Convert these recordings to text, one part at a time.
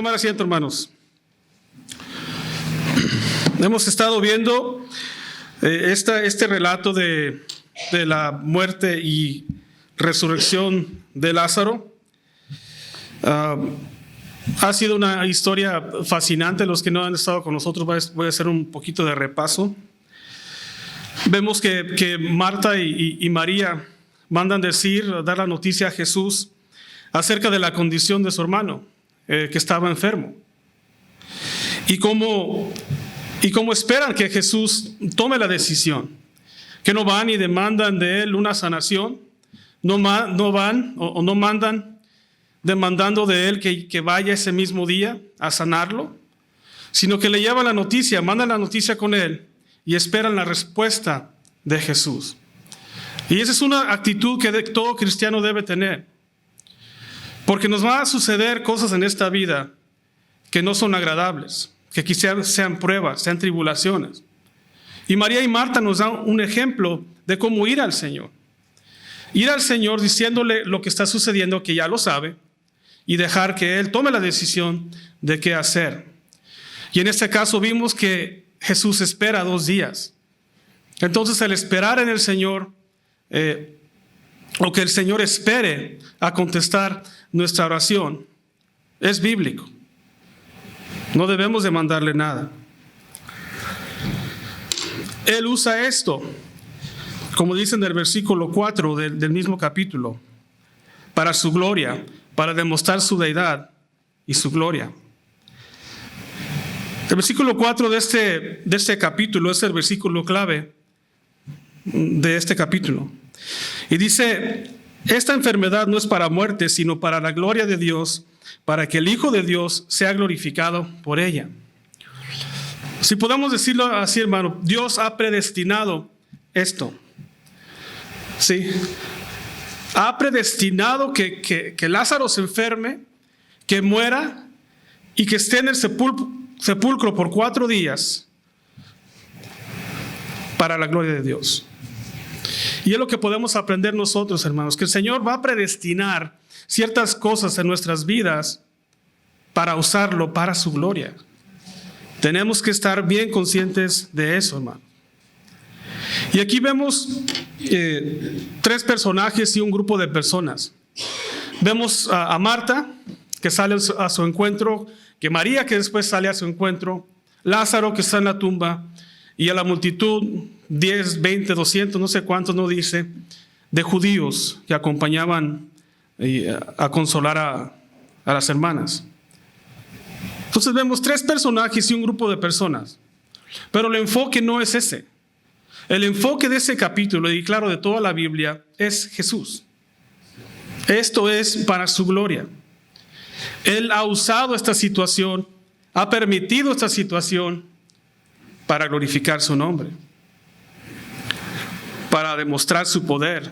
tomar asiento, hermanos. Hemos estado viendo este relato de la muerte y resurrección de Lázaro. Ha sido una historia fascinante. Los que no han estado con nosotros, voy a hacer un poquito de repaso. Vemos que Marta y María mandan dar la noticia a Jesús acerca de la condición de su hermano, que estaba enfermo. Y cómo esperan que Jesús tome la decisión, que no van y demandan de él una sanación, no mandan demandando de él que vaya ese mismo día a sanarlo, sino que le llevan la noticia, mandan la noticia con él y esperan la respuesta de Jesús. Y esa es una actitud que todo cristiano debe tener, porque nos va a suceder cosas en esta vida que no son agradables, que quizás sean pruebas, sean tribulaciones. Y María y Marta nos dan un ejemplo de cómo ir al Señor. Ir al Señor diciéndole lo que está sucediendo, que ya lo sabe, y dejar que Él tome la decisión de qué hacer. Y en este caso vimos que Jesús espera 2 días. Entonces el esperar en el Señor, o que el Señor espere a contestar nuestra oración, es bíblico. No debemos demandarle nada. Él usa esto, como dice en el versículo 4 del mismo capítulo, para su gloria, para demostrar su deidad y su gloria. El versículo 4 de este capítulo es el versículo clave de este capítulo. Y dice: esta enfermedad no es para muerte, sino para la gloria de Dios, para que el Hijo de Dios sea glorificado por ella. Si podemos decirlo así, hermano, Dios ha predestinado esto. Sí. Ha predestinado que Lázaro se enferme, que muera y que esté en el sepulcro por 4 días para la gloria de Dios. Y es lo que podemos aprender nosotros, hermanos, que el Señor va a predestinar ciertas cosas en nuestras vidas para usarlo para su gloria. Tenemos que estar bien conscientes de eso, hermano. Y aquí vemos 3 personajes y un grupo de personas. Vemos a Marta, que sale a su encuentro, que María, que después sale a su encuentro, Lázaro, que está en la tumba, y a la multitud, 10, 20, 200, no sé cuántos, no dice, de judíos que acompañaban a consolar a las hermanas. Entonces vemos 3 personajes y un grupo de personas, pero el enfoque no es ese. El enfoque de ese capítulo, y claro, de toda la Biblia, es Jesús. Esto es para su gloria. Él ha usado esta situación, ha permitido esta situación para glorificar su nombre, para demostrar su poder,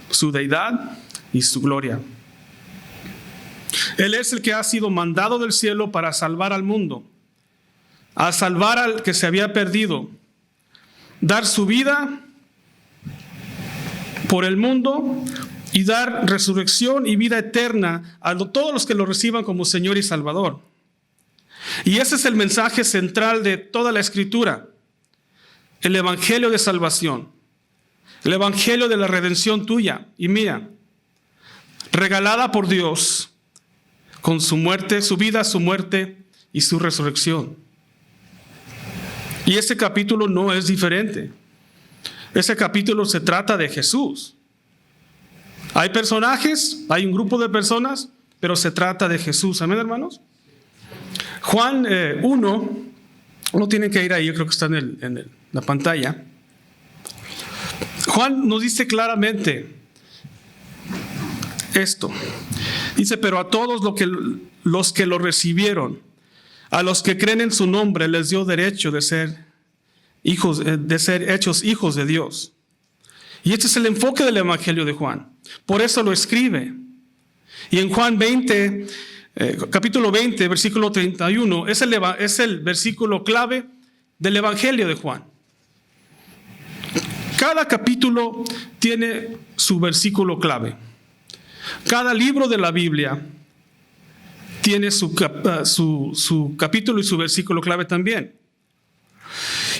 su deidad y su gloria. Él es el que ha sido mandado del cielo para salvar al mundo, a salvar al que se había perdido, dar su vida por el mundo y dar resurrección y vida eterna a todos los que lo reciban como Señor y Salvador. Y ese es el mensaje central de toda la Escritura: el evangelio de salvación, el evangelio de la redención tuya y mía, regalada por Dios con su muerte, su vida, su muerte y su resurrección. Y ese capítulo no es diferente. Ese capítulo se trata de Jesús. Hay personajes, hay un grupo de personas, pero se trata de Jesús. ¿Amén, hermanos? Juan 1, no tienen que ir ahí, yo creo que está en la pantalla. Juan nos dice claramente esto. Dice: pero a todos los que lo recibieron, a los que creen en su nombre, les dio derecho de ser hechos hijos de Dios. Y este es el enfoque del Evangelio de Juan. Por eso lo escribe. Y en Juan 20, capítulo 20, versículo 31, es el versículo clave del Evangelio de Juan. Cada capítulo tiene su versículo clave. Cada libro de la Biblia tiene su capítulo y su versículo clave también.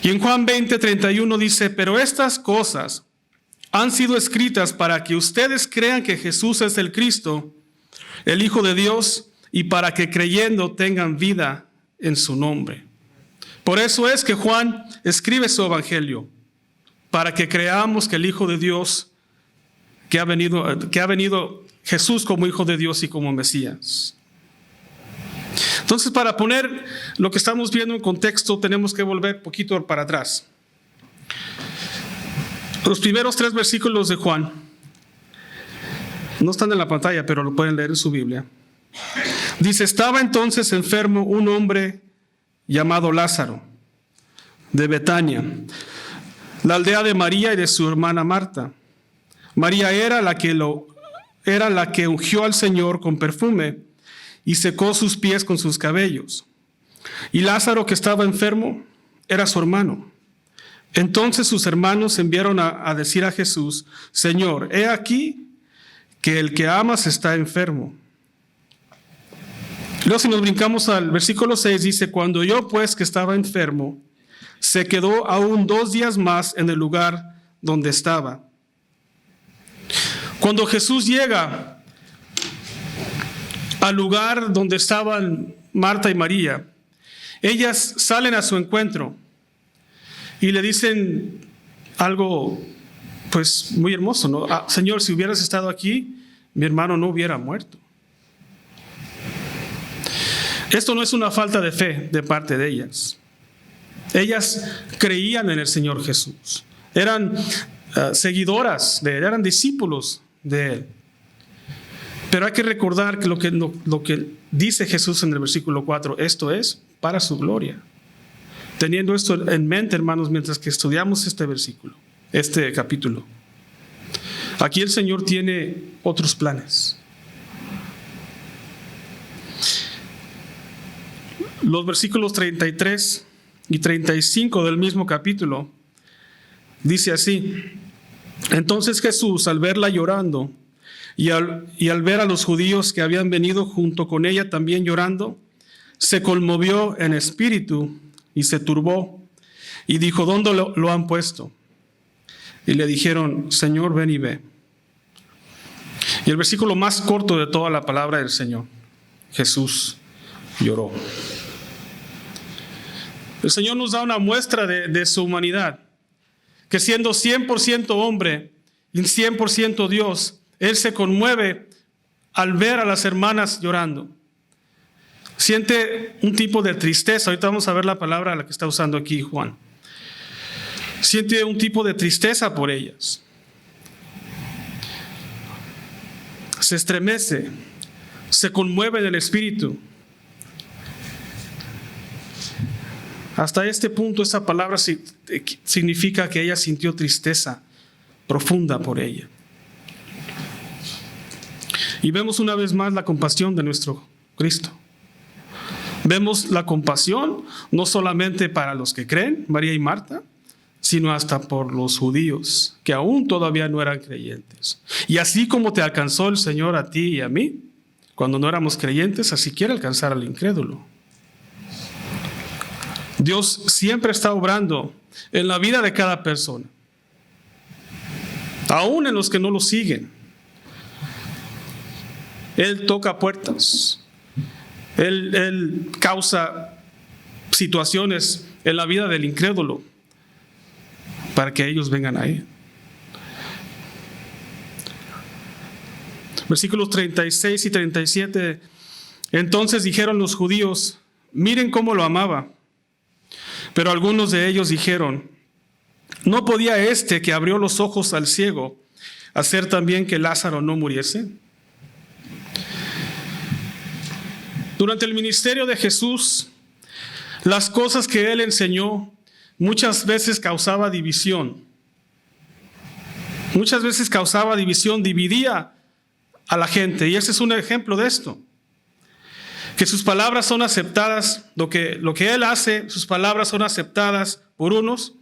Y en Juan 20:31 dice, pero estas cosas han sido escritas para que ustedes crean que Jesús es el Cristo, el Hijo de Dios, y para que creyendo tengan vida en su nombre. Por eso es que Juan escribe su evangelio, para que creamos que el Hijo de Dios, que ha venido Jesús como Hijo de Dios y como Mesías. Entonces, para poner lo que estamos viendo en contexto, tenemos que volver un poquito para atrás. Los primeros 3 versículos de Juan no están en la pantalla, pero lo pueden leer en su Biblia. Dice, estaba entonces enfermo un hombre llamado Lázaro, de Betania, la aldea de María y de su hermana Marta. María era la que ungió al Señor con perfume y secó sus pies con sus cabellos. Y Lázaro, que estaba enfermo, era su hermano. Entonces sus hermanos enviaron a decir a Jesús, Señor, he aquí que el que amas está enfermo. Luego, si nos brincamos al versículo 6, dice, cuando oyó pues que estaba enfermo, se quedó aún 2 días más en el lugar donde estaba. Cuando Jesús llega al lugar donde estaban Marta y María, ellas salen a su encuentro y le dicen algo pues muy hermoso, ¿no? Señor, si hubieras estado aquí, mi hermano no hubiera muerto. Esto no es una falta de fe de parte de ellas. Ellas creían en el Señor Jesús. Eran seguidoras de Él, eran discípulos de Él. Pero hay que recordar que lo que dice Jesús en el versículo 4, esto es para su gloria. Teniendo esto en mente, hermanos, mientras que estudiamos este capítulo. Aquí el Señor tiene otros planes. Los versículos 33 y 35 del mismo capítulo dice así: entonces Jesús, al verla llorando y al ver a los judíos que habían venido junto con ella también llorando, se conmovió en espíritu y se turbó y dijo, ¿dónde lo han puesto? Y le dijeron, Señor, ven y ve. Y el versículo más corto de toda la palabra del Señor: Jesús lloró. El Señor nos da una muestra de su humanidad, que siendo 100% hombre y 100% Dios, Él se conmueve al ver a las hermanas llorando. Siente un tipo de tristeza. Ahorita vamos a ver la palabra la que está usando aquí Juan. Siente un tipo de tristeza por ellas. Se estremece, se conmueve en el espíritu. Hasta este punto, esta palabra significa que ella sintió tristeza profunda por ella. Y vemos una vez más la compasión de nuestro Cristo. Vemos la compasión no solamente para los que creen, María y Marta, sino hasta por los judíos, que aún todavía no eran creyentes. Y así como te alcanzó el Señor a ti y a mí, cuando no éramos creyentes, así quiere alcanzar al incrédulo. Dios siempre está obrando en la vida de cada persona, aún en los que no lo siguen. Él toca puertas. Él causa situaciones en la vida del incrédulo para que ellos vengan a Él. Versículos 36 y 37. Entonces dijeron los judíos, miren cómo lo amaba. Pero algunos de ellos dijeron, ¿no podía este que abrió los ojos al ciego hacer también que Lázaro no muriese? Durante el ministerio de Jesús, las cosas que Él enseñó muchas veces causaba división. Muchas veces causaba división, dividía a la gente. Y ese es un ejemplo de esto. Que sus palabras son aceptadas, lo que Él hace, sus palabras son aceptadas por unos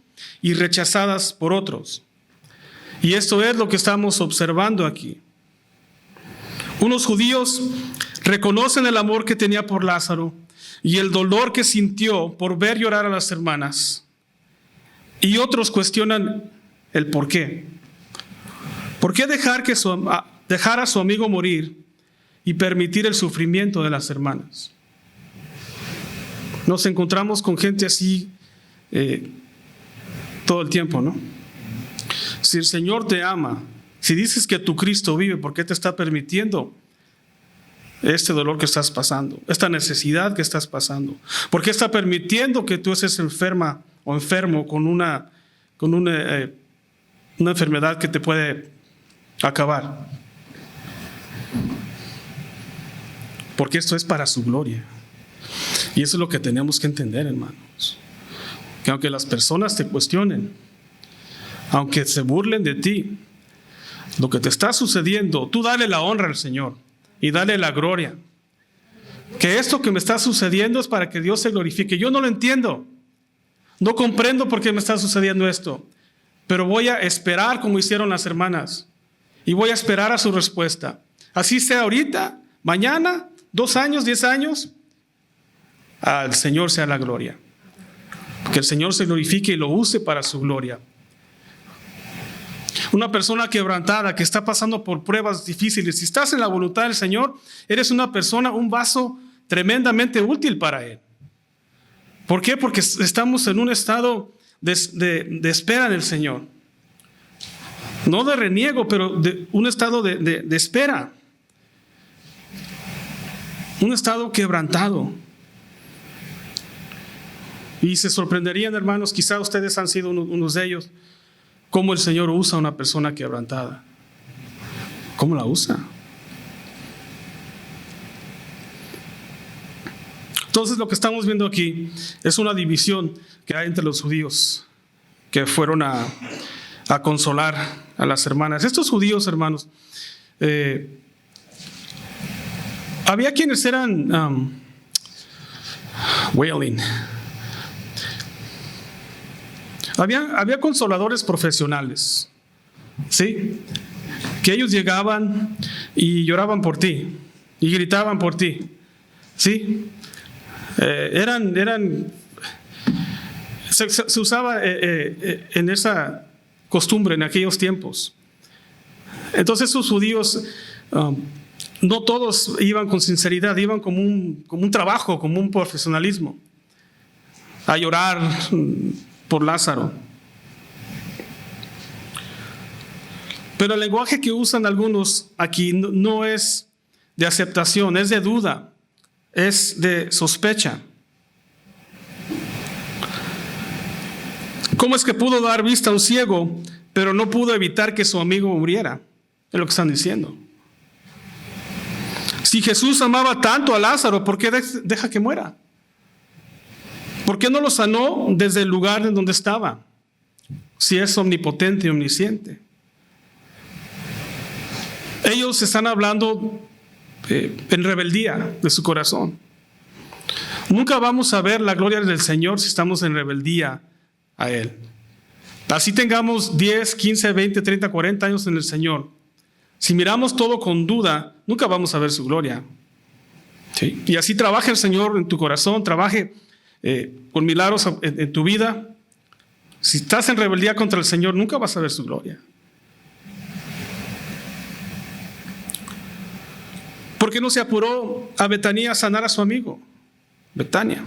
y rechazadas por otros. Y esto es lo que estamos observando aquí. Unos judíos reconocen el amor que tenía por Lázaro y el dolor que sintió por ver llorar a las hermanas. Y otros cuestionan el por qué. ¿Por qué dejar a su amigo morir y permitir el sufrimiento de las hermanas? Nos encontramos con gente así todo el tiempo, ¿no? Si el Señor te ama, si dices que tu Cristo vive, ¿por qué te está permitiendo este dolor que estás pasando, esta necesidad que estás pasando? ¿Por qué está permitiendo que tú estés enferma o enfermo con una enfermedad que te puede acabar? Porque esto es para su gloria. Y eso es lo que tenemos que entender, hermanos. Que aunque las personas te cuestionen, aunque se burlen de ti, lo que te está sucediendo, tú dale la honra al Señor y dale la gloria. Que esto que me está sucediendo es para que Dios se glorifique. Yo no lo entiendo, no comprendo por qué me está sucediendo esto, pero voy a esperar como hicieron las hermanas y voy a esperar a su respuesta. Así sea ahorita, mañana, 2 años, 10 años, al Señor sea la gloria. Que el Señor se glorifique y lo use para su gloria. Una persona quebrantada que está pasando por pruebas difíciles, si estás en la voluntad del Señor, eres una persona, un vaso tremendamente útil para Él. ¿Por qué? Porque estamos en un estado de espera del Señor. No de reniego, pero de un estado de espera. Un estado quebrantado. Y se sorprenderían, hermanos, quizá ustedes han sido unos de ellos, cómo el Señor usa a una persona quebrantada. ¿Cómo la usa? Entonces lo que estamos viendo aquí es una división que hay entre los judíos que fueron a consolar a las hermanas. Estos judíos, hermanos, había quienes eran wailing. Había consoladores profesionales, ¿sí? Que ellos llegaban y lloraban por ti y gritaban por ti, ¿sí? Se usaba en esa costumbre en aquellos tiempos. Entonces esos judíos, no todos iban con sinceridad, iban como un trabajo, como un profesionalismo, a llorar por Lázaro. Pero el lenguaje que usan algunos aquí no es de aceptación, es de duda, es de sospecha. ¿Cómo es que pudo dar vista a un ciego, pero no pudo evitar que su amigo muriera? Es lo que están diciendo. Si Jesús amaba tanto a Lázaro, ¿por qué deja que muera? ¿Por qué no lo sanó desde el lugar en donde estaba? Si es omnipotente y omnisciente. Ellos están hablando en rebeldía de su corazón. Nunca vamos a ver la gloria del Señor si estamos en rebeldía a Él. Así tengamos 10, 15, 20, 30, 40 años en el Señor. Si miramos todo con duda, nunca vamos a ver su gloria. ¿Sí? Y así trabaje el Señor en tu corazón, trabaje con milagros en tu vida. Si estás en rebeldía contra el Señor, nunca vas a ver su gloria. ¿Por qué no se apuró a Betania a sanar a su amigo? Betania.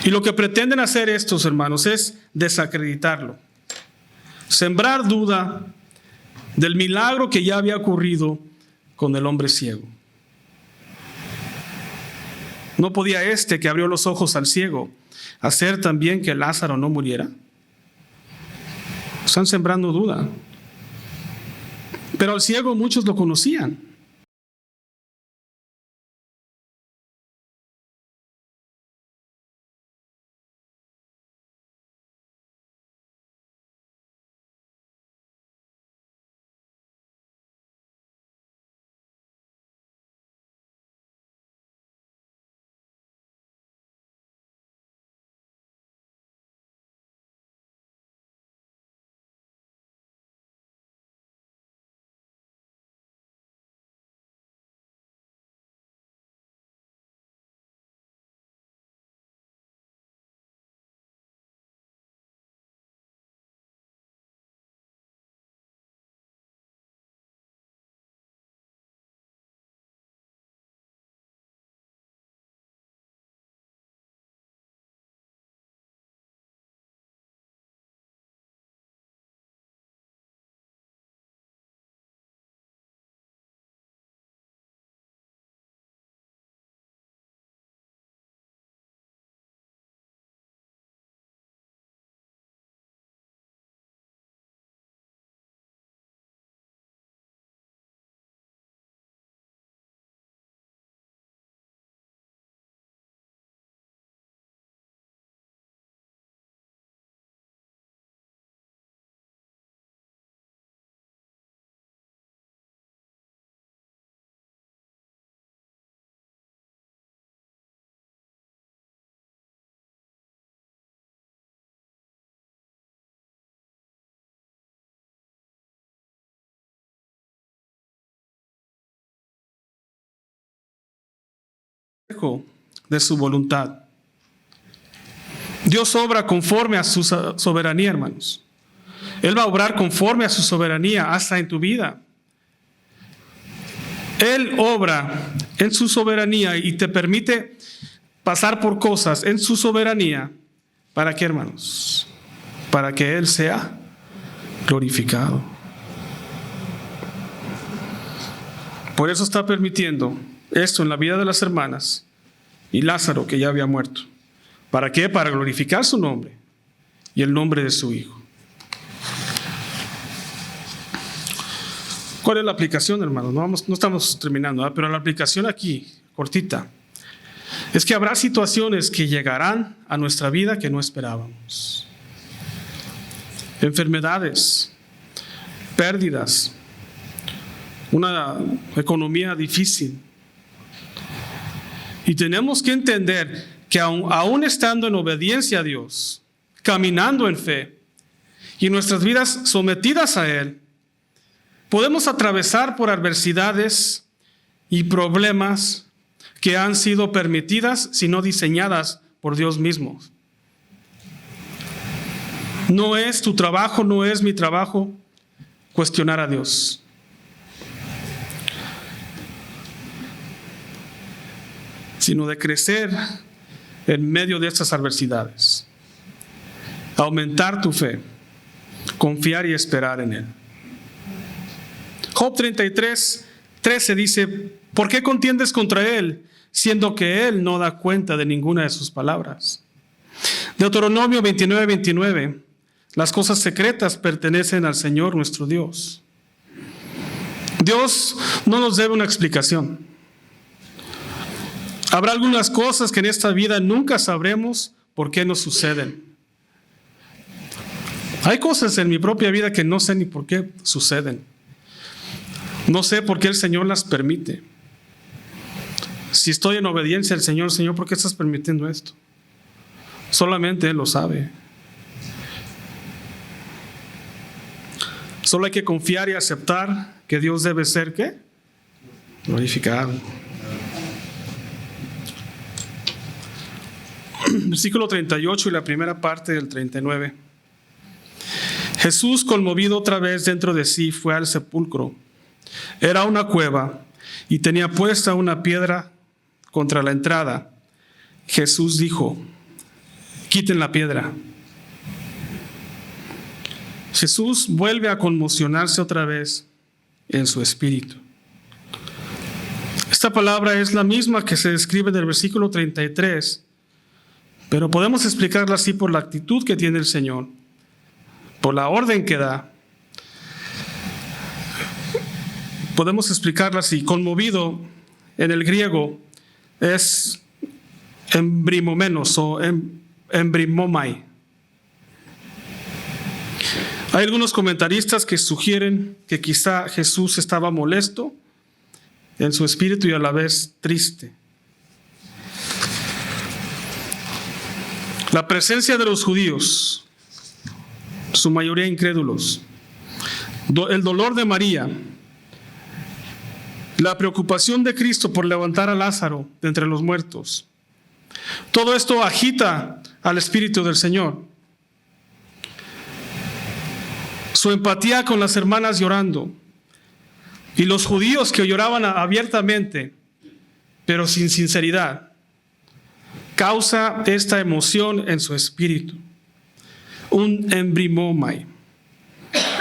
Y lo que pretenden hacer estos hermanos es desacreditarlo, sembrar duda del milagro que ya había ocurrido con el hombre ciego. ¿No podía este que abrió los ojos al ciego hacer también que Lázaro no muriera? Están sembrando duda. Pero al ciego muchos lo conocían. reflejo de su voluntad. Dios obra conforme a su soberanía, hermanos. Él va a obrar conforme a su soberanía hasta en tu vida. Él obra en su soberanía y te permite pasar por cosas en su soberanía. ¿Para qué, hermanos? Para que Él sea glorificado. Por eso está permitiendo esto en la vida de las hermanas y Lázaro, que ya había muerto. ¿Para qué? Para glorificar su nombre y el nombre de su Hijo. ¿Cuál es la aplicación, hermanos? No estamos terminando, ¿verdad? Pero la aplicación aquí, cortita, es que habrá situaciones que llegarán a nuestra vida que no esperábamos. Enfermedades, pérdidas, una economía difícil. Y tenemos que entender que aún estando en obediencia a Dios, caminando en fe, y nuestras vidas sometidas a Él, podemos atravesar por adversidades y problemas que han sido permitidas, sino diseñadas por Dios mismo. No es tu trabajo, no es mi trabajo cuestionar a Dios. Sino de crecer en medio de estas adversidades. Aumentar tu fe, confiar y esperar en Él. Job 33:13 dice: ¿por qué contiendes contra Él, siendo que Él no da cuenta de ninguna de sus palabras? Deuteronomio 29:29: las cosas secretas pertenecen al Señor nuestro Dios. Dios no nos debe una explicación. Habrá algunas cosas que en esta vida nunca sabremos por qué nos suceden. Hay cosas en mi propia vida que no sé ni por qué suceden. No sé por qué el Señor las permite. Si estoy en obediencia al Señor, Señor, ¿por qué estás permitiendo esto? Solamente Él lo sabe. Solo hay que confiar y aceptar que Dios debe ser, ¿qué? Glorificado. Versículo 38 y la primera parte del 39. Jesús, conmovido otra vez dentro de sí, fue al sepulcro. Era una cueva y tenía puesta una piedra contra la entrada. Jesús dijo: quiten la piedra. Jesús vuelve a conmocionarse otra vez en su espíritu. Esta palabra es la misma que se describe en el versículo 33, pero podemos explicarla así por la actitud que tiene el Señor, por la orden que da. Podemos explicarla así: conmovido en el griego es embrimomenos o embrimomai. Hay algunos comentaristas que sugieren que quizá Jesús estaba molesto en su espíritu y a la vez triste. La presencia de los judíos, su mayoría incrédulos, el dolor de María, la preocupación de Cristo por levantar a Lázaro de entre los muertos, todo esto agita al Espíritu del Señor. Su empatía con las hermanas llorando y los judíos que lloraban abiertamente, pero sin sinceridad, causa esta emoción en su espíritu. Un embrimomai,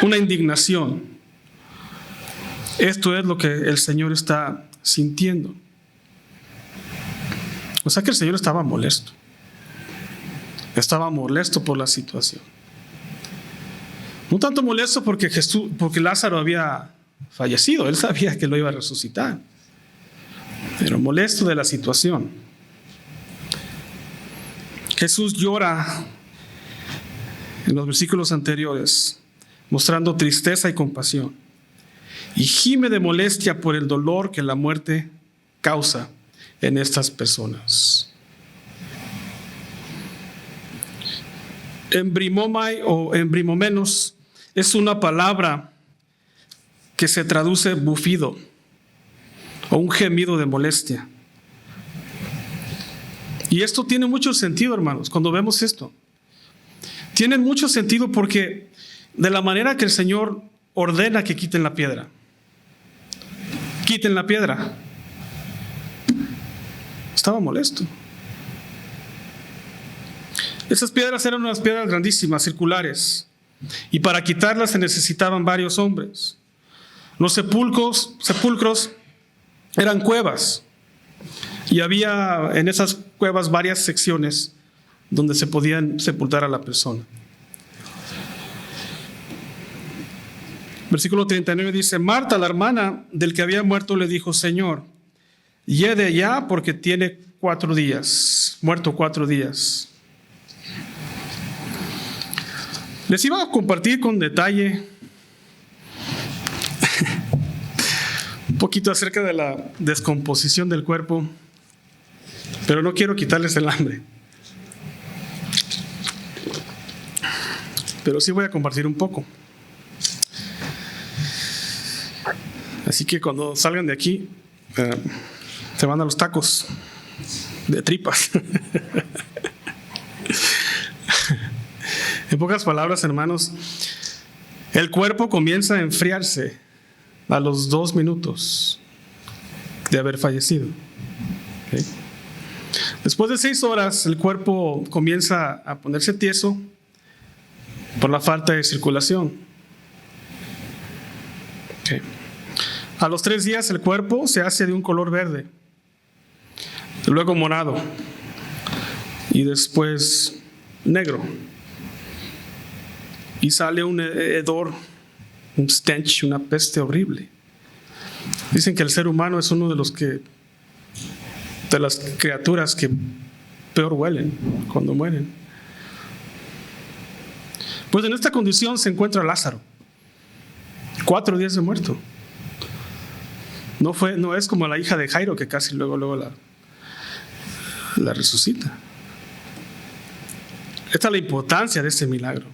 una indignación. Esto es lo que el Señor está sintiendo. O sea que el Señor estaba molesto. Estaba molesto por la situación. No tanto molesto porque Lázaro había fallecido. Él sabía que lo iba a resucitar. Pero molesto de la situación. Jesús llora en los versículos anteriores, mostrando tristeza y compasión. Y gime de molestia por el dolor que la muerte causa en estas personas. Embrimomai o embrimomenos es una palabra que se traduce bufido o un gemido de molestia. Y esto tiene mucho sentido, hermanos, cuando vemos esto. Tiene mucho sentido porque de la manera que el Señor ordena que quiten la piedra. Quiten la piedra. Estaba molesto. Esas piedras eran unas piedras grandísimas, circulares. Y para quitarlas se necesitaban varios hombres. Los sepulcros eran cuevas. Y había en esas cuevas varias secciones donde se podían sepultar a la persona. Versículo 39 dice: Marta, la hermana del que había muerto, le dijo: Señor, yede ya porque tiene 4 días, muerto 4 días. Les iba a compartir con detalle un poquito acerca de la descomposición del cuerpo, pero no quiero quitarles el hambre. Pero sí voy a compartir un poco. Así que cuando salgan de aquí, se van a los tacos de tripas. En pocas palabras, hermanos, el cuerpo comienza a enfriarse a los 2 minutos de haber fallecido. ¿Okay? Después de 6 horas, el cuerpo comienza a ponerse tieso por la falta de circulación. Okay. A los 3 días, el cuerpo se hace de un color verde, luego morado y después negro. Y sale un hedor, un stench, una peste horrible. Dicen que el ser humano es uno de las criaturas que peor huelen cuando mueren. Pues en esta condición se encuentra Lázaro, 4 días de muerto. No es como la hija de Jairo, que casi luego la resucita. Esta es la importancia de este milagro.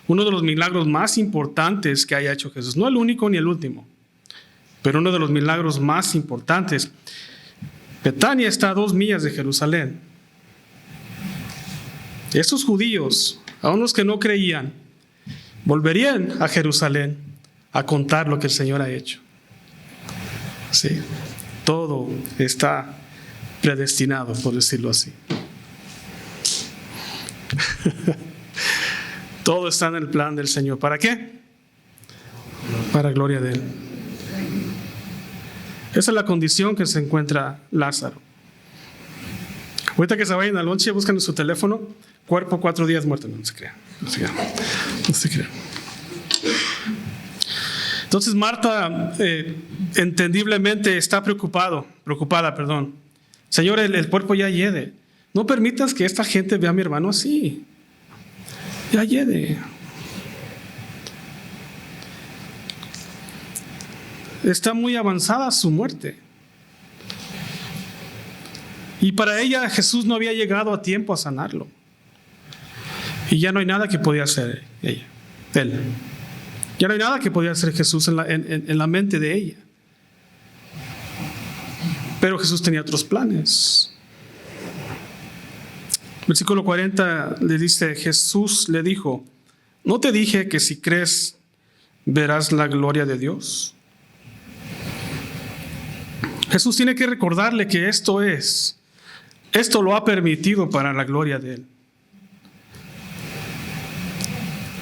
Uno de los milagros más importantes que haya hecho Jesús. No el único ni el último, pero uno de los milagros más importantes. Betania está a 2 millas de Jerusalén. Estos judíos, aun los que no creían, volverían a Jerusalén a contar lo que el Señor ha hecho. Sí, todo está predestinado, por decirlo así. Todo está en el plan del Señor. ¿Para qué? Para gloria de Él. Esa es la condición que se encuentra Lázaro. Ahorita que se vayan al lonche, buscan en su teléfono: cuerpo 4 días muerto. No se crean. No se crean. Entonces Marta, entendiblemente, está preocupada. Señor, el cuerpo ya hiede. No permitas que esta gente vea a mi hermano así. Ya hiede. Está muy avanzada su muerte. Y para ella Jesús no había llegado a tiempo a sanarlo. Y ya no hay nada que podía hacer él. Ya no hay nada que podía hacer Jesús en la mente de ella. Pero Jesús tenía otros planes. Versículo 40 le dice: Jesús le dijo: ¿no te dije que si crees verás la gloria de Dios? Jesús tiene que recordarle que esto lo ha permitido para la gloria de Él.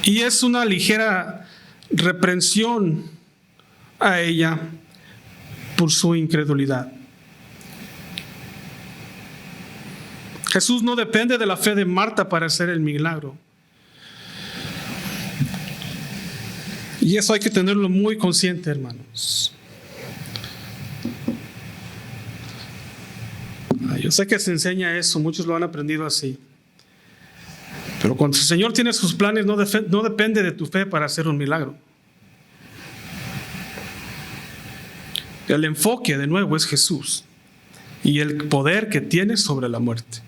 Y es una ligera reprensión a ella por su incredulidad. Jesús no depende de la fe de Marta para hacer el milagro. Y eso hay que tenerlo muy consciente, hermanos. Yo sé que se enseña eso, muchos lo han aprendido así. Pero cuando el Señor tiene sus planes, no depende de tu fe para hacer un milagro. El enfoque, de nuevo, es Jesús y el poder que tiene sobre la muerte.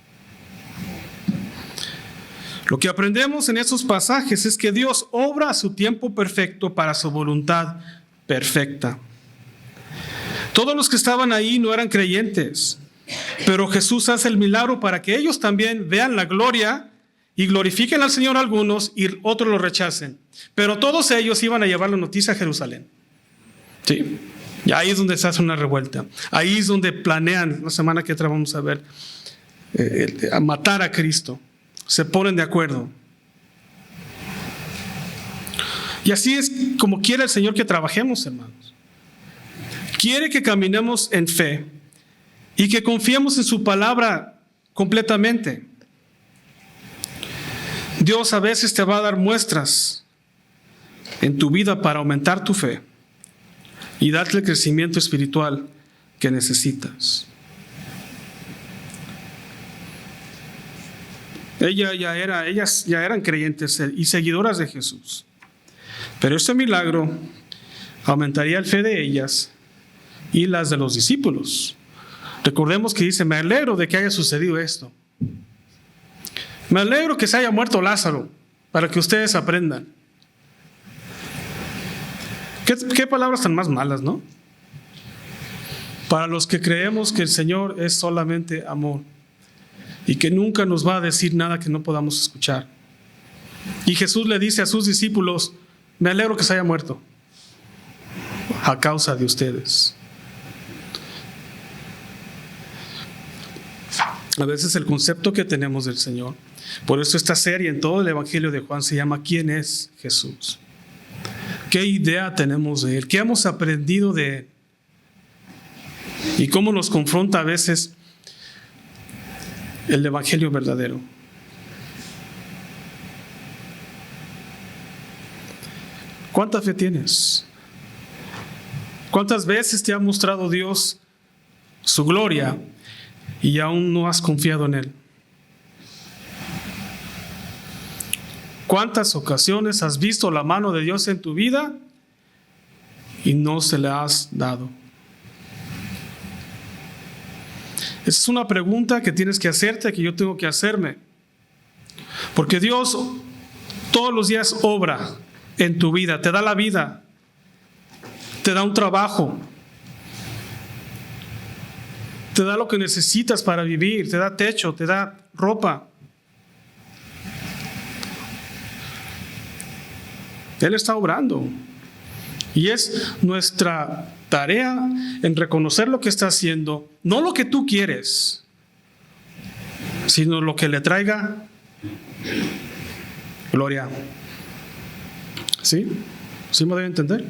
Lo que aprendemos en esos pasajes es que Dios obra a su tiempo perfecto para su voluntad perfecta. Todos los que estaban ahí no eran creyentes. Pero Jesús hace el milagro para que ellos también vean la gloria y glorifiquen al Señor algunos y otros lo rechacen. Pero todos ellos iban a llevar la noticia a Jerusalén. Sí. Y ahí es donde se hace una revuelta. Ahí es donde planean, la semana que entra vamos a ver, a matar a Cristo. Se ponen de acuerdo. Y así es como quiere el Señor que trabajemos, hermanos. Quiere que caminemos en fe y que confiemos en su palabra completamente. Dios a veces te va a dar muestras en tu vida para aumentar tu fe y darte el crecimiento espiritual que necesitas. Ellas ya eran creyentes y seguidoras de Jesús. Pero este milagro aumentaría la fe de ellas y las de los discípulos. Recordemos que dice, me alegro de que haya sucedido esto. Me alegro que se haya muerto Lázaro, para que ustedes aprendan. ¿Qué palabras tan más malas, no? Para los que creemos que el Señor es solamente amor y que nunca nos va a decir nada que no podamos escuchar. Y Jesús le dice a sus discípulos, me alegro que se haya muerto a causa de ustedes. A veces el concepto que tenemos del Señor, por eso esta serie en todo el Evangelio de Juan se llama ¿Quién es Jesús? ¿Qué idea tenemos de Él? ¿Qué hemos aprendido de Él? Y cómo nos confronta a veces el Evangelio verdadero. ¿Cuánta fe tienes? ¿Cuántas veces te ha mostrado Dios su gloria y aún no has confiado en Él? ¿Cuántas ocasiones has visto la mano de Dios en tu vida y no se la has dado? Esa es una pregunta que tienes que hacerte, que yo tengo que hacerme. Porque Dios todos los días obra en tu vida, te da la vida, te da un trabajo, te da lo que necesitas para vivir, te da techo, te da ropa. Él está obrando. Y es nuestra tarea en reconocer lo que está haciendo, no lo que tú quieres, sino lo que le traiga gloria. ¿Sí? ¿Sí me debe entender?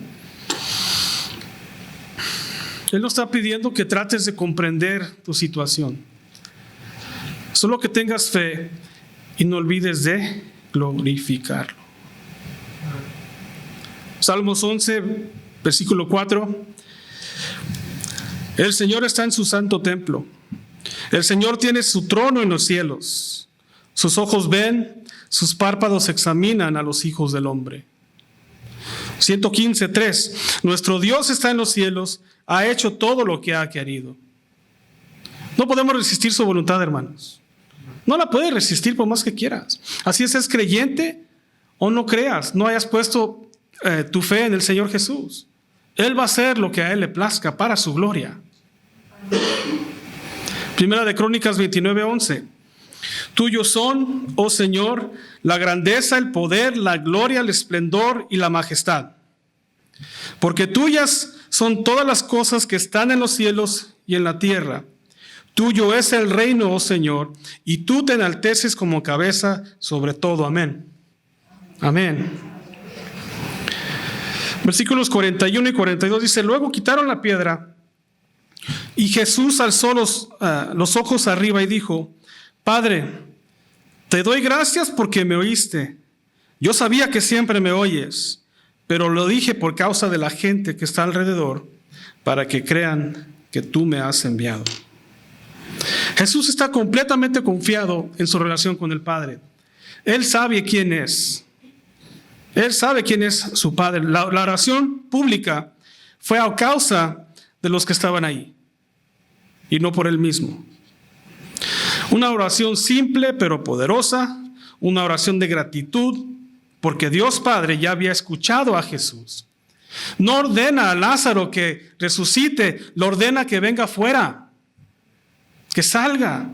Él no está pidiendo que trates de comprender tu situación. Solo que tengas fe y no olvides de glorificarlo. Salmos 11, versículo 4. El Señor está en su santo templo. El Señor tiene su trono en los cielos. Sus ojos ven, sus párpados examinan a los hijos del hombre. 115:3. Nuestro Dios está en los cielos, ha hecho todo lo que ha querido. No podemos resistir su voluntad, hermanos. No la puedes resistir por más que quieras. Así es creyente o no creas, no hayas puesto tu fe en el Señor Jesús. Él va a hacer lo que a Él le plazca para su gloria. Primera de Crónicas 29:11. Tuyos son, oh Señor, la grandeza, el poder, la gloria, el esplendor y la majestad. Porque tuyas son todas las cosas que están en los cielos y en la tierra. Tuyo es el reino, oh Señor, y tú te enalteces como cabeza sobre todo. Amén. Amén. Versículos 41 y 42 dice, luego quitaron la piedra y Jesús alzó los ojos arriba y dijo, Padre, te doy gracias porque me oíste. Yo sabía que siempre me oyes, pero lo dije por causa de la gente que está alrededor, para que crean que tú me has enviado. Jesús está completamente confiado en su relación con el Padre. Él sabe quién es. Él sabe quién es su Padre. La oración pública fue a causa de los que estaban ahí y no por él mismo. Una oración simple pero poderosa, una oración de gratitud, porque Dios Padre ya había escuchado a Jesús. No ordena a Lázaro que resucite, lo ordena que venga fuera. que salga.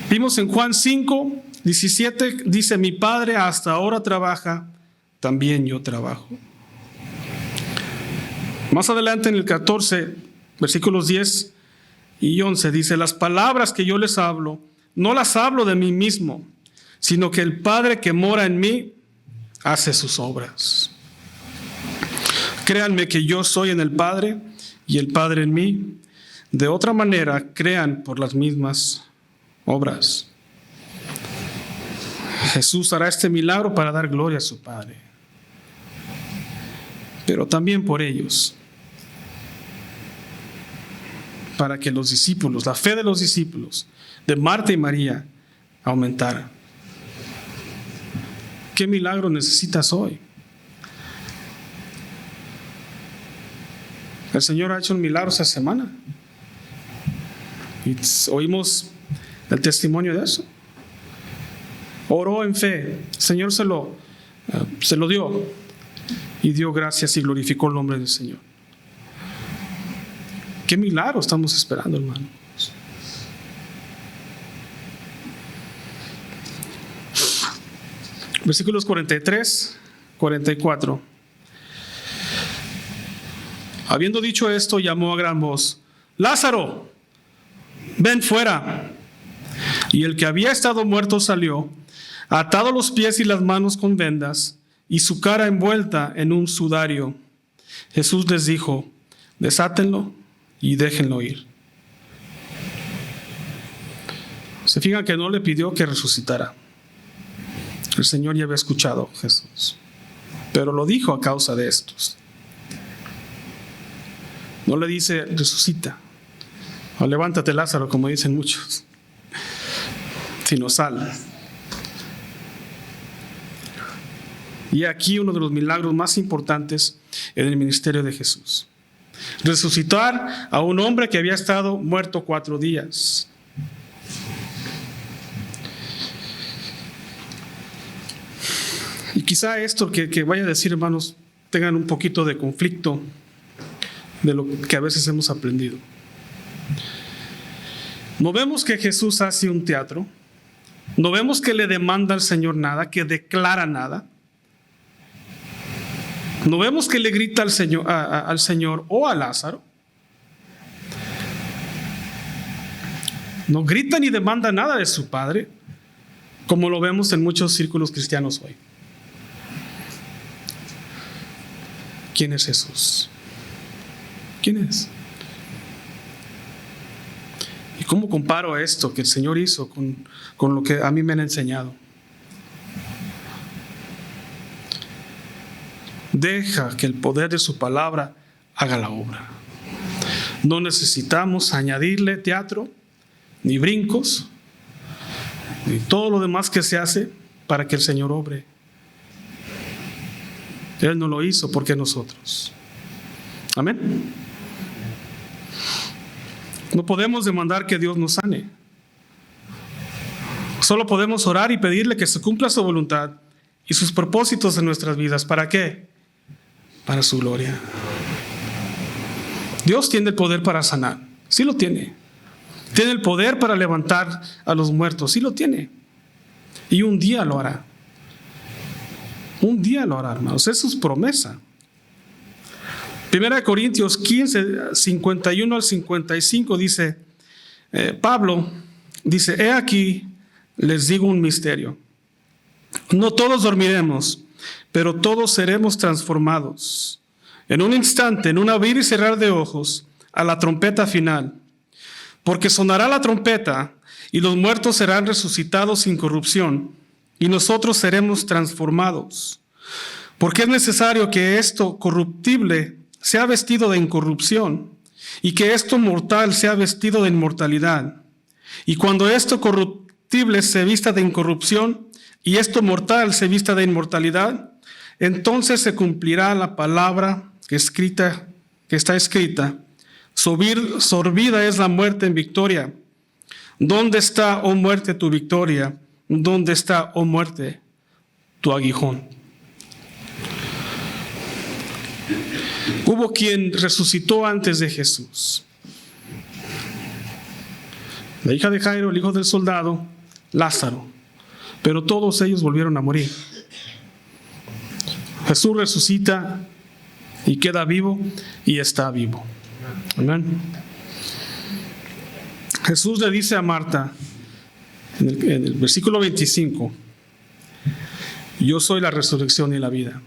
Vimos en Juan 5:17, dice: mi Padre hasta ahora trabaja, también yo trabajo. Más adelante en el 14, versículos 10 y 11, dice: las palabras que yo les hablo, no las hablo de mí mismo, sino que el Padre que mora en mí hace sus obras. Créanme que yo soy en el Padre y el Padre en mí. De otra manera, crean por las mismas obras. Jesús hará este milagro para dar gloria a su Padre, pero también por ellos, para que los discípulos, la fe de los discípulos, de Marta y María, aumentara. ¿Qué milagro necesitas hoy? El Señor ha hecho un milagro esta semana y oímos el testimonio de eso. Oró en fe, el Señor se lo dio y dio gracias y glorificó el nombre del Señor. ¿Qué milagro estamos esperando, hermanos? Versículos 43, 44. Habiendo dicho esto, llamó a gran voz: Lázaro, ven fuera. Y el que había estado muerto salió, atado los pies y las manos con vendas, y su cara envuelta en un sudario. Jesús les dijo: desátenlo y déjenlo ir. Se fijan que no le pidió que resucitara. El Señor ya había escuchado a Jesús, pero lo dijo a causa de estos. No le dice: resucita, o levántate, Lázaro, como dicen muchos, sino sal. Y aquí uno de los milagros más importantes en el ministerio de Jesús: resucitar a un hombre que había estado muerto 4 días. Y quizá esto que vaya a decir, hermanos, tengan un poquito de conflicto de lo que a veces hemos aprendido. No vemos que Jesús hace un teatro, no vemos que le demanda al Señor nada, que declara nada. No vemos que le grita al Señor o a Lázaro. No grita ni demanda nada de su Padre, como lo vemos en muchos círculos cristianos hoy. ¿Quién es Jesús? ¿Quién es? ¿Y cómo comparo esto que el Señor hizo con lo que a mí me han enseñado? Deja que el poder de su palabra haga la obra. No necesitamos añadirle teatro, ni brincos, ni todo lo demás que se hace para que el Señor obre. Él no lo hizo, ¿por qué nosotros? Amén. No podemos demandar que Dios nos sane. Solo podemos orar y pedirle que se cumpla su voluntad y sus propósitos en nuestras vidas. ¿Para qué? Para su gloria. Dios tiene el poder para sanar. Sí lo tiene. Tiene el poder para levantar a los muertos. Sí lo tiene. Y un día lo hará. Un día lo hará, hermanos. Eso es promesa. 1 Corintios 15, 51 al 55 dice, Pablo dice: he aquí, les digo un misterio. No todos dormiremos, pero todos seremos transformados. En un instante, en un abrir y cerrar de ojos, a la trompeta final. Porque sonará la trompeta, y los muertos serán resucitados sin corrupción, y nosotros seremos transformados. Porque es necesario que esto corruptible sea vestido de incorrupción, y que esto mortal sea vestido de inmortalidad. Y cuando esto corruptible se vista de incorrupción, y esto mortal se vista de inmortalidad, entonces se cumplirá la palabra que está escrita: sorbida es la muerte en victoria. ¿Dónde está, oh muerte, tu victoria? ¿Dónde está, oh muerte, tu aguijón? Hubo quien resucitó antes de Jesús. la hija de Jairo, el hijo del soldado, Lázaro. Pero todos ellos volvieron a morir. Jesús resucita y queda vivo y está vivo. Amén. Jesús le dice a Marta en el versículo 25: yo soy la resurrección y la vida.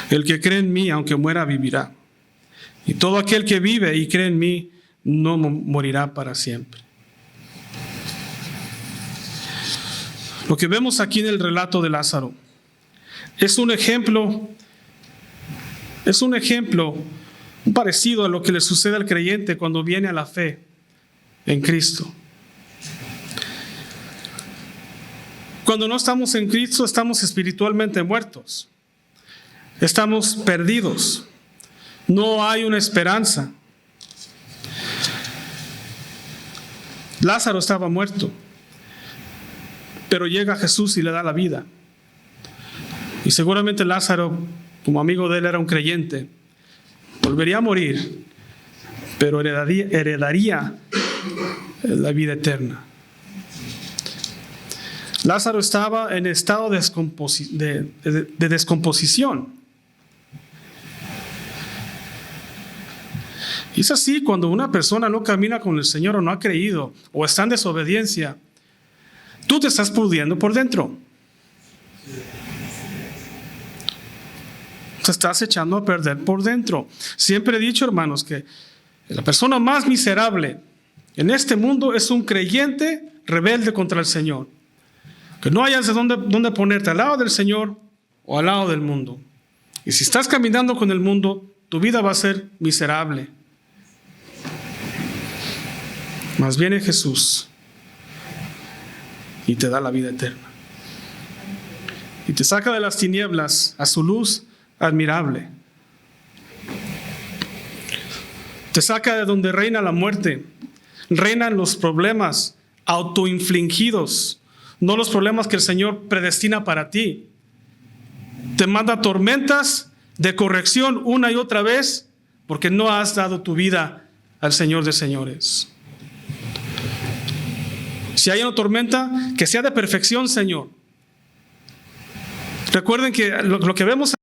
El que cree en mí, aunque muera, vivirá. Y todo aquel que vive y cree en mí, no morirá para siempre. Lo que vemos aquí en el relato de Lázaro es un ejemplo parecido a lo que le sucede al creyente cuando viene a la fe en Cristo. Cuando no estamos en Cristo, estamos espiritualmente muertos. Estamos perdidos. No hay una esperanza. Lázaro estaba muerto, pero llega Jesús y le da la vida. Y seguramente Lázaro, como amigo de él, era un creyente. Volvería a morir, pero heredaría la vida eterna. Lázaro estaba en estado de descomposición. Y es así cuando una persona no camina con el Señor o no ha creído o está en desobediencia, tú te estás pudriendo por dentro. Te estás echando a perder por dentro. Siempre he dicho, hermanos, que la persona más miserable en este mundo es un creyente rebelde contra el Señor. Que no hayas de dónde ponerte, al lado del Señor o al lado del mundo. Y si estás caminando con el mundo, tu vida va a ser miserable. Mas viene Jesús y te da la vida eterna. Y te saca de las tinieblas a su luz admirable. Te saca de donde reina la muerte. Reinan los problemas autoinfligidos, no los problemas que el Señor predestina para ti. Te manda tormentas de corrección una y otra vez porque no has dado tu vida al Señor de señores. Si hay una tormenta, que sea de perfección, Señor. Recuerden que lo que vemos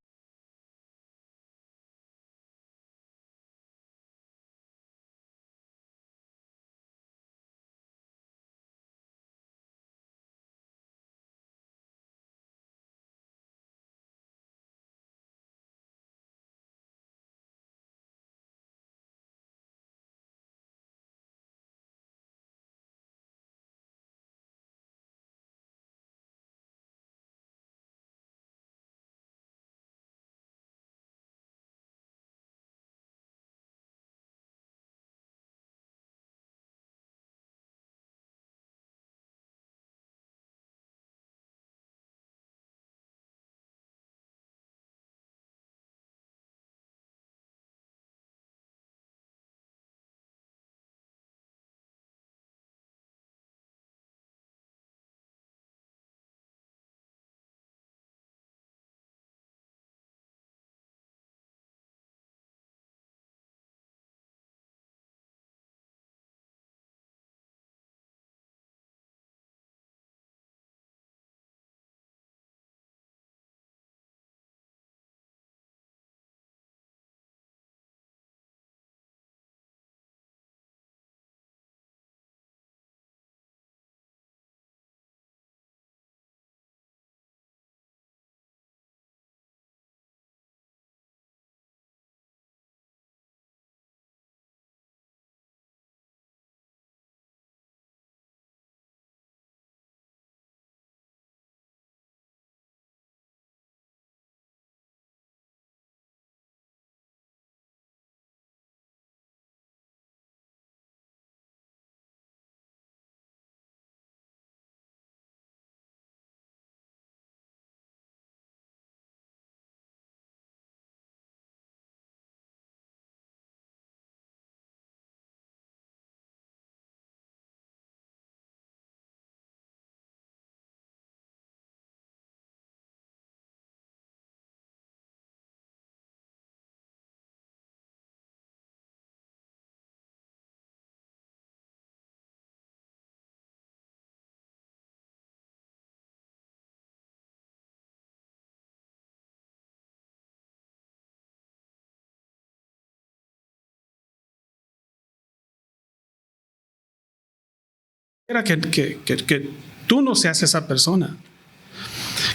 que tú no seas esa persona.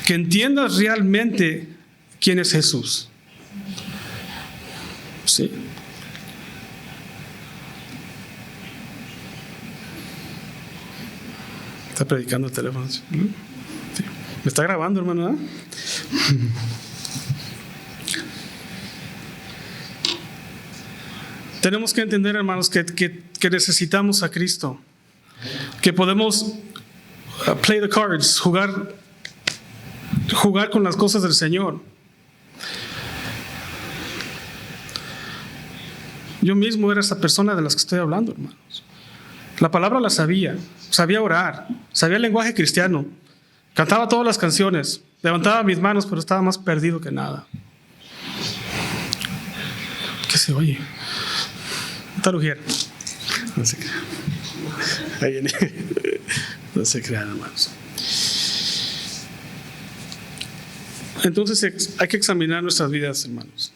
Que entiendas realmente quién es Jesús. Sí. Está predicando el teléfono. Sí. Me está grabando, hermano, ¿eh? Tenemos que entender, hermanos, que necesitamos a Cristo. Que podemos play the cards, jugar con las cosas del Señor. Yo mismo era esa persona de las que estoy hablando, hermanos. La palabra la sabía orar, sabía el lenguaje cristiano, cantaba todas las canciones, levantaba mis manos, pero estaba más perdido que nada. ¿Qué se oye? Está Lujier. No se crean. Ahí viene. No se crean, hermanos. Entonces hay que examinar nuestras vidas, hermanos.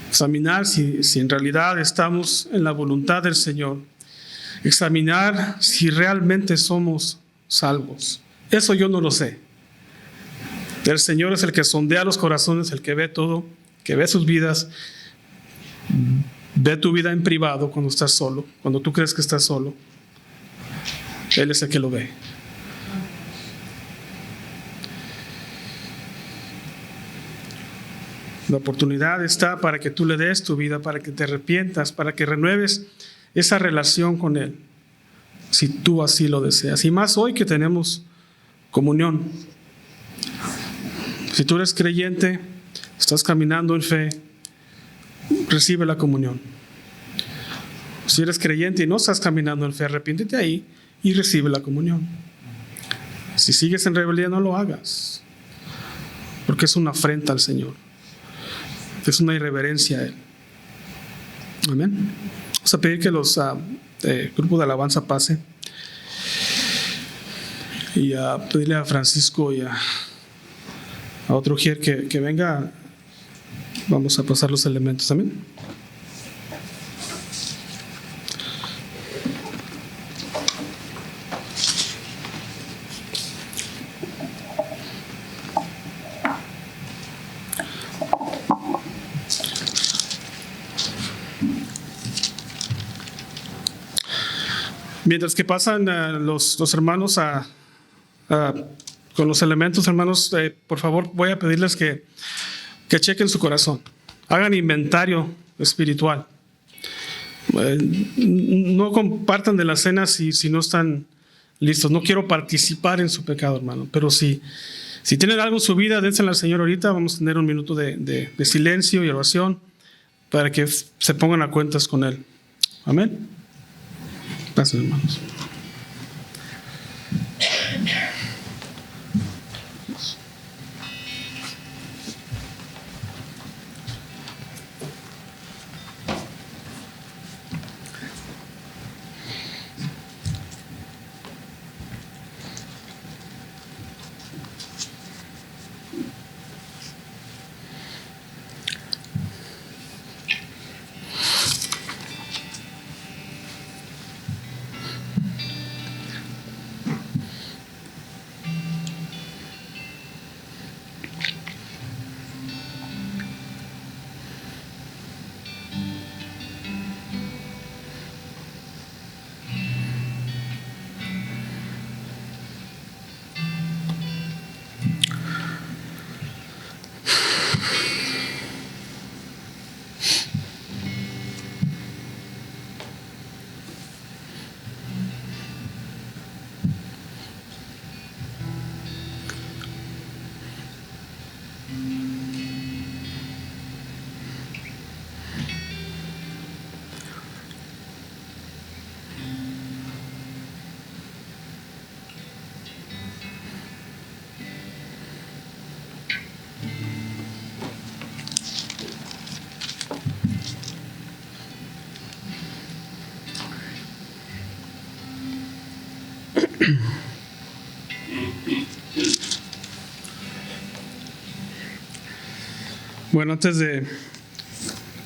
Examinar si en realidad estamos en la voluntad del Señor. Examinar si realmente somos salvos. Eso yo no lo sé. El Señor es el que sondea los corazones, el que ve todo, que ve sus vidas, ve tu vida en privado cuando estás solo, cuando tú crees que estás solo. Él es el que lo ve. La oportunidad está para que tú le des tu vida, para que te arrepientas, para que renueves esa relación con Él, si tú así lo deseas. Y más hoy que tenemos comunión. Si tú eres creyente, estás caminando en fe, recibe la comunión. Si eres creyente y no estás caminando en fe, arrepiéntete ahí y recibe la comunión. Si sigues en rebeldía, no lo hagas, porque es una afrenta al Señor. Es una irreverencia a Él. Amén. Vamos a pedir que los grupos de alabanza pasen. Y a pedirle a Francisco y a otro Ujier que venga. Vamos a pasar los elementos. Amén. Mientras que pasan los hermanos con los elementos, hermanos, por favor voy a pedirles que chequen su corazón, hagan inventario espiritual. No compartan de la cena si no están listos. No quiero participar en su pecado, hermano, pero si tienen algo en su vida, dénsela al Señor ahorita. Vamos a tener un minuto de silencio y oración para que se pongan a cuentas con Él. Amén. Pasen, hermanos. Bueno, antes de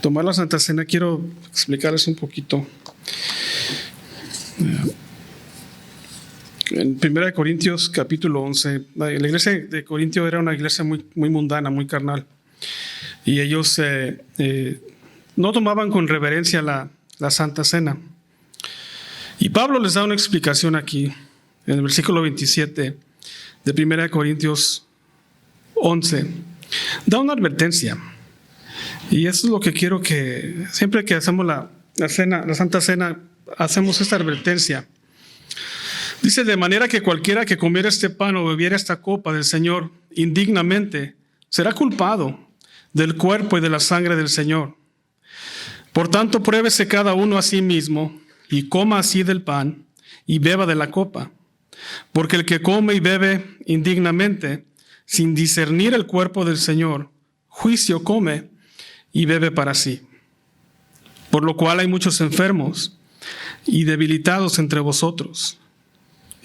tomar la Santa Cena, quiero explicarles un poquito. en 1 Corintios capítulo 11. La iglesia de Corintio era una iglesia muy, muy mundana, muy carnal. Y ellos no tomaban con reverencia la Santa Cena. Y Pablo les da una explicación aquí, en el versículo 27 de 1 Corintios 11. Da una advertencia. Y eso es lo que quiero que, siempre que hacemos la Santa Cena, hacemos esta advertencia. Dice, de manera que cualquiera que comiera este pan o bebiera esta copa del Señor indignamente, será culpado del cuerpo y de la sangre del Señor. Por tanto, pruébese cada uno a sí mismo y coma así del pan y beba de la copa. Porque el que come y bebe indignamente, sin discernir el cuerpo del Señor, juicio come y bebe para sí. Por lo cual hay muchos enfermos y debilitados entre vosotros,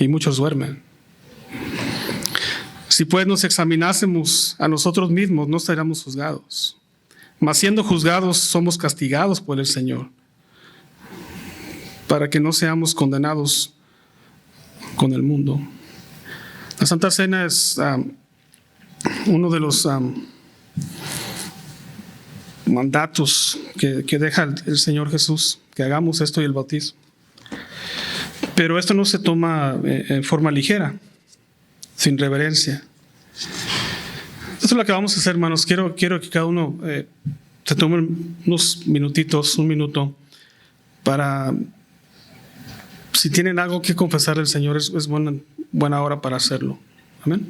y muchos duermen. Si pues nos examinásemos a nosotros mismos, no estaríamos juzgados. Mas siendo juzgados, somos castigados por el Señor, para que no seamos condenados con el mundo. La Santa Cena es uno de los mandatos que deja el Señor Jesús, que hagamos esto y el bautismo. Pero esto no se toma en forma ligera, sin reverencia. Esto es lo que vamos a hacer, hermanos. Quiero que cada uno se tome unos minutitos, un minuto, para, si tienen algo que confesar al Señor, es buena hora para hacerlo. Amén.